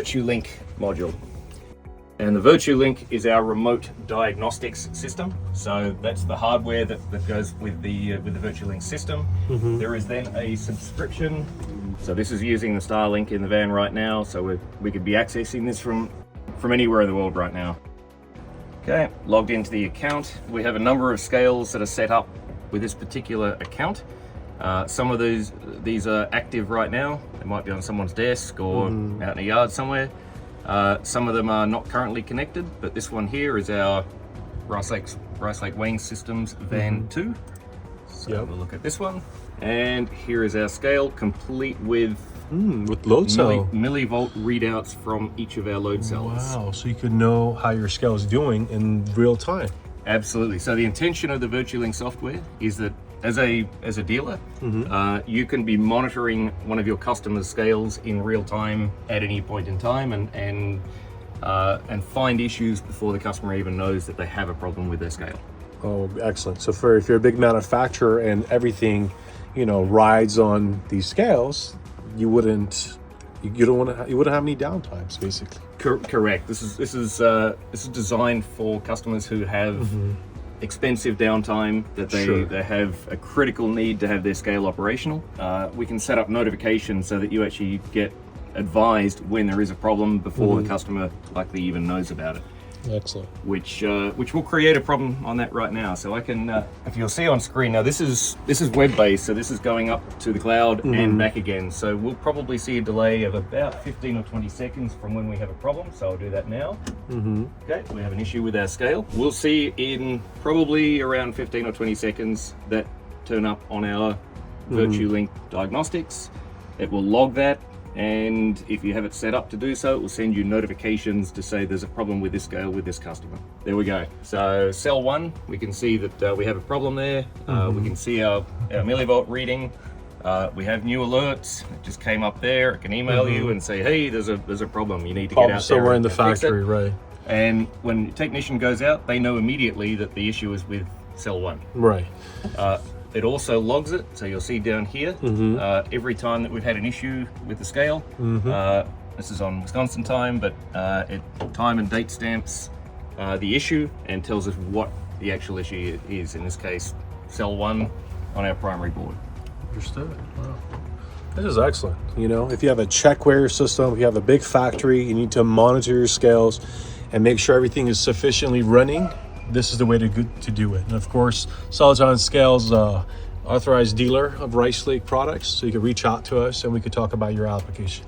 VirtuLink module. And the VirtuLink is our remote diagnostics system. So that's the hardware that goes with the VirtuLink system. There is then a subscription. So this is using the Starlink in the van right now. So we could be accessing this from anywhere in the world right now. Okay, logged into the account. We have a number of scales that are set up with this particular account. Some of these are active right now. They might be on someone's desk or out in a yard somewhere. Some of them are not currently connected, but this one here is our Rice Lake Weighing Systems Van 2. So we'll look at this one. And here is our scale, complete with load cell. Millivolt readouts from each of our load cells. Wow, so you could know how your scale is doing in real time. Absolutely. So the intention of the VirtuLink software is that as a dealer, you can be monitoring one of your customers' scales in real time at any point in time and find issues before the customer even knows that they have a problem with their scale. Oh, excellent. So if you're a big manufacturer and everything, rides on these scales, you wouldn't have any downtimes, basically. Correct. This is designed for customers who have expensive downtime, that they have a critical need to have their scale operational. We can set up notifications so that you actually get advised when there is a problem before the customer likely even knows about it. Excellent. Which will create a problem on that right now. So I can, if you'll see on screen now, this is web-based, so this is going up to the cloud and back again. So we'll probably see a delay of about 15 or 20 seconds from when we have a problem. So I'll do that now. Okay, we have an issue with our scale. We'll see in probably around 15 or 20 seconds that turn up on our VirtuLink diagnostics. It will log that. And if you have it set up to do so, it will send you notifications to say there's a problem with this scale with this customer. There we go. So cell 1, we can see that we have a problem there. We can see our millivolt reading. We have new alerts. It just came up there. It can email you and say, hey, there's a problem. You need to get out there. Somewhere in the factory, right? And when the technician goes out, they know immediately that the issue is with cell 1. Right. It also logs it, so you'll see down here every time that we've had an issue with the scale. This is on Wisconsin time, but it time and date stamps the issue and tells us what the actual issue is. In this case, cell 1 on our primary board. Understood. Wow. This is excellent. If you have a check weigher system, if you have a big factory, you need to monitor your scales and make sure everything is sufficiently running. This is the way to do it. And of course, Soliton Scales, authorized dealer of Rice Lake products. So you can reach out to us and we could talk about your application.